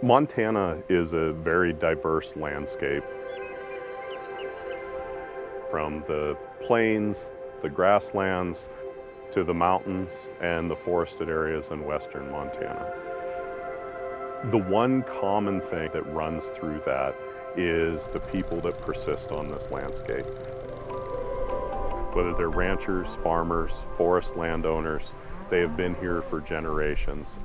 Montana is a very diverse landscape. From the plains, the grasslands, to the mountains and the forested areas in western Montana. The one common thing that runs through that is the people that persist on this landscape. Whether they're ranchers, farmers, forest landowners, they have been here for generations.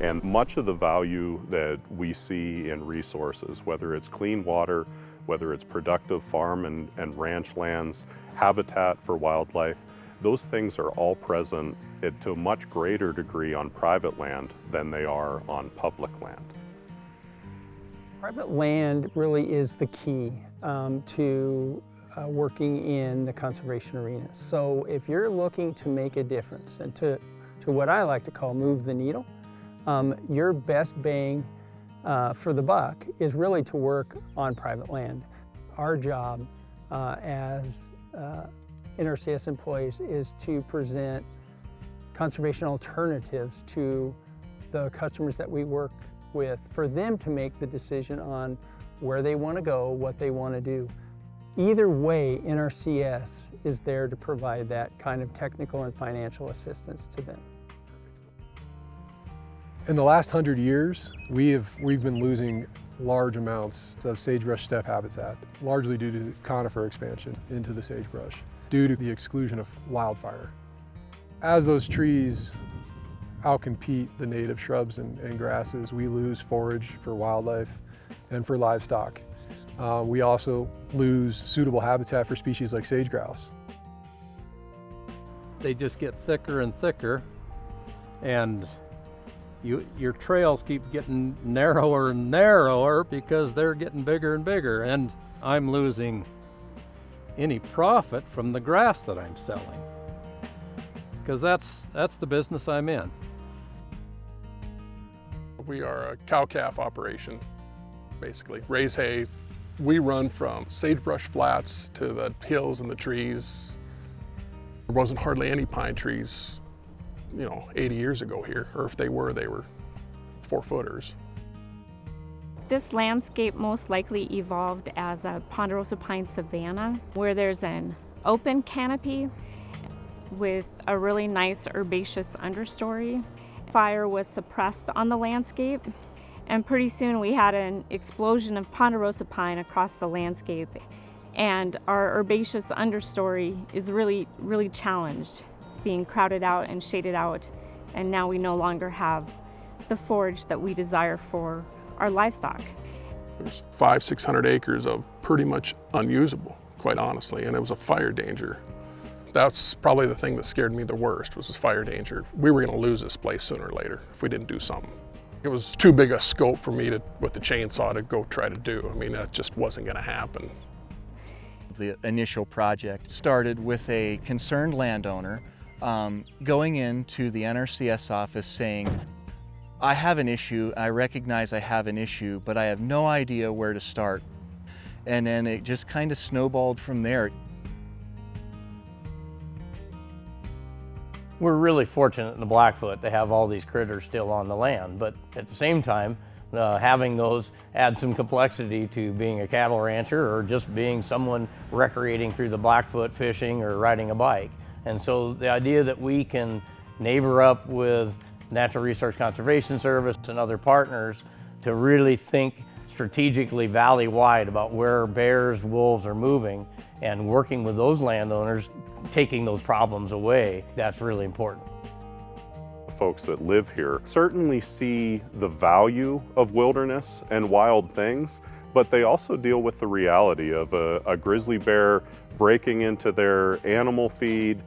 And much of the value that we see in resources, whether it's clean water, whether it's productive farm and ranch lands, habitat for wildlife, those things are all present to a much greater degree on private land than they are on public land. Private land really is the key to working in the conservation arena. So if you're looking to make a difference and to what I like to call move the needle, your best bang for the buck is really to work on private land. Our job as NRCS employees is to present conservation alternatives to the customers that we work with for them to make the decision on where they want to go, what they want to do. Either way, NRCS is there to provide that kind of technical and financial assistance to them. In the last 100 years, we've been losing large amounts of sagebrush steppe habitat, largely due to conifer expansion into the sagebrush, due to the exclusion of wildfire. As those trees outcompete the native shrubs and grasses, we lose forage for wildlife and for livestock. We also lose suitable habitat for species like sage grouse. They just get thicker and thicker, and your trails keep getting narrower and narrower because they're getting bigger and bigger, and I'm losing any profit from the grass that I'm selling, because that's the business I'm in. We are a cow-calf operation, basically. Raise hay. We run from sagebrush flats to the hills and the trees. There wasn't hardly any pine trees 80 years ago here, or if they were 4-footers. This landscape most likely evolved as a ponderosa pine savanna, where there's an open canopy with a really nice herbaceous understory. Fire was suppressed on the landscape, and pretty soon we had an explosion of ponderosa pine across the landscape, and our herbaceous understory is really challenged. Being crowded out and shaded out, and now we no longer have the forage that we desire for our livestock. There's 500-600 acres of pretty much unusable, quite honestly, and it was a fire danger. That's probably the thing that scared me the worst, was this fire danger. We were going to lose this place sooner or later if we didn't do something. It was too big a scope for me to, with the chainsaw, to go try to do. I mean, that just wasn't going to happen. The initial project started with a concerned landowner going into the NRCS office saying, I have an issue, I recognize I have an issue, but I have no idea where to start. And then it just kind of snowballed from there. We're really fortunate in the Blackfoot to have all these critters still on the land, but at the same time, having those adds some complexity to being a cattle rancher or just being someone recreating through the Blackfoot, fishing or riding a bike. And so the idea that we can neighbor up with Natural Resource Conservation Service and other partners to really think strategically valley-wide about where bears, wolves are moving, and working with those landowners, taking those problems away, that's really important. Folks that live here certainly see the value of wilderness and wild things, but they also deal with the reality of a grizzly bear breaking into their animal feed,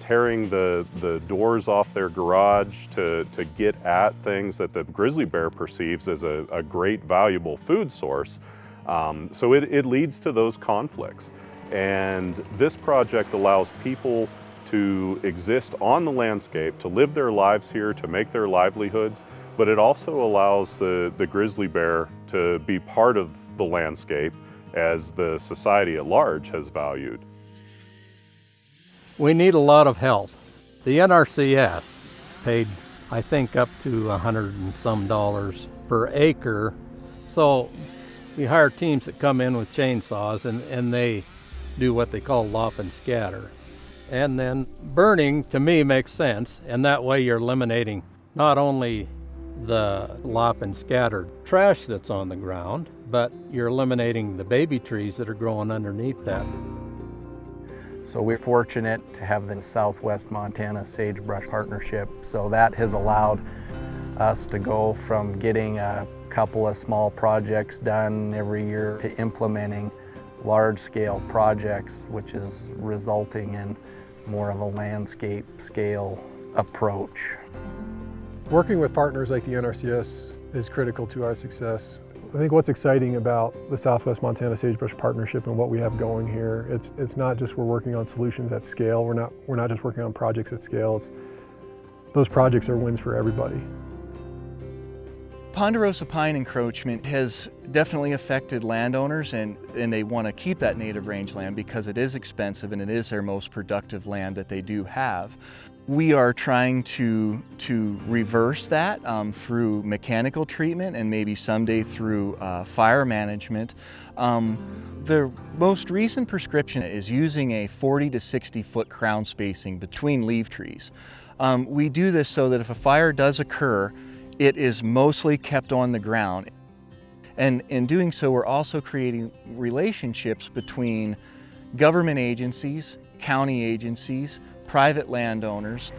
tearing the doors off their garage to get at things that the grizzly bear perceives as a great valuable food source. So it leads to those conflicts. And this project allows people to exist on the landscape, to live their lives here, to make their livelihoods, but it also allows the grizzly bear to be part of the landscape as the society at large has valued. We need a lot of help. The NRCS paid I think up to $100 and some per acre. So we hire teams that come in with chainsaws and they do what they call lop and scatter. And then burning, to me, makes sense, and that way you're eliminating not only the lop and scattered trash that's on the ground, but you're eliminating the baby trees that are growing underneath that. So we're fortunate to have the Southwest Montana Sagebrush Partnership, so that has allowed us to go from getting a couple of small projects done every year to implementing large-scale projects, which is resulting in more of a landscape scale approach. Working with partners like the NRCS is critical to our success. I think what's exciting about the Southwest Montana Sagebrush Partnership and what we have going here, it's not just we're working on solutions at scale. We're not just working on projects at scale. Those projects are wins for everybody. Ponderosa pine encroachment has definitely affected landowners, and they want to keep that native rangeland because it is expensive and it is their most productive land that they do have. We are trying to reverse that through mechanical treatment and maybe someday through fire management. The most recent prescription is using a 40 to 60 foot crown spacing between leaf trees. We do this so that if a fire does occur, it is mostly kept on the ground. And in doing so, we're also creating relationships between government agencies, county agencies, private landowners.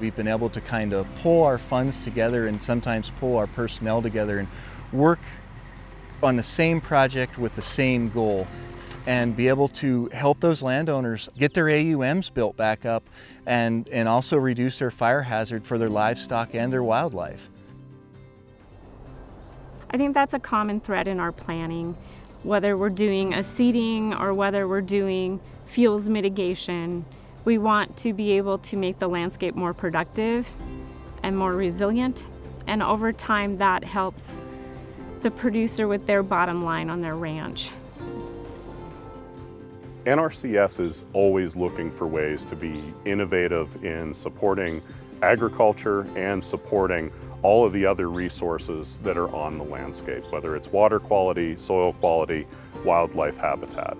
We've been able to kind of pull our funds together and sometimes pull our personnel together and work on the same project with the same goal and be able to help those landowners get their AUMs built back up and also reduce their fire hazard for their livestock and their wildlife. I think that's a common thread in our planning, whether we're doing a seeding or whether we're doing fuels mitigation. We want to be able to make the landscape more productive and more resilient, and over time that helps the producer with their bottom line on their ranch. NRCS is always looking for ways to be innovative in supporting agriculture and supporting all of the other resources that are on the landscape, whether it's water quality, soil quality, wildlife habitat.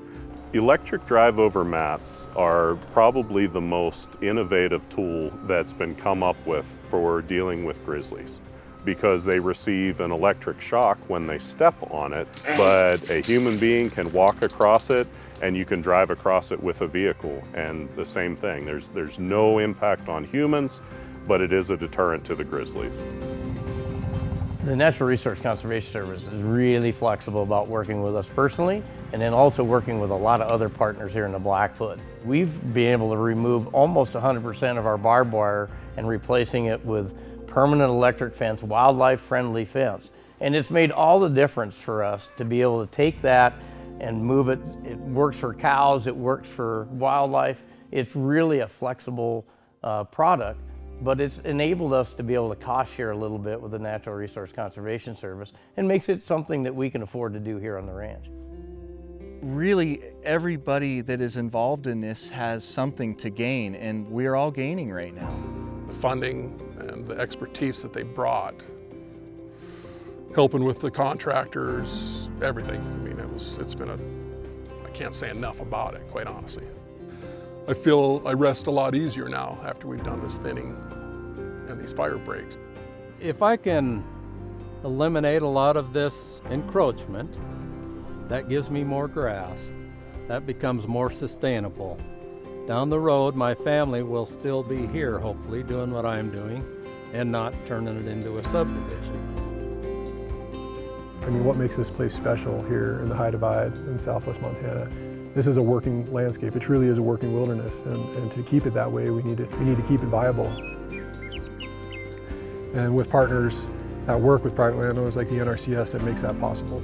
Electric drive-over mats are probably the most innovative tool that's been come up with for dealing with grizzlies, because they receive an electric shock when they step on it, but a human being can walk across it and you can drive across it with a vehicle, and the same thing. There's no impact on humans, but it is a deterrent to the grizzlies. The Natural Resource Conservation Service is really flexible about working with us personally, and then also working with a lot of other partners here in the Blackfoot. We've been able to remove almost 100% of our barbed wire and replacing it with permanent electric fence, wildlife-friendly fence. And it's made all the difference for us to be able to take that and move it. It works for cows, it works for wildlife. It's really a flexible product, but it's enabled us to be able to cost share a little bit with the Natural Resource Conservation Service and makes it something that we can afford to do here on the ranch. Really, everybody that is involved in this has something to gain, and we're all gaining right now. The funding and the expertise that they brought, helping with the contractors, everything. I mean, it's been I can't say enough about it, quite honestly. I feel I rest a lot easier now after we've done this thinning and these fire breaks. If I can eliminate a lot of this encroachment, that gives me more grass. That becomes more sustainable. Down the road, my family will still be here, hopefully, doing what I'm doing and not turning it into a subdivision. I mean, what makes this place special here in the High Divide in Southwest Montana? This is a working landscape. It truly is a working wilderness, and to keep it that way, we need to keep it viable. And with partners that work with private landowners like the NRCS, it makes that possible.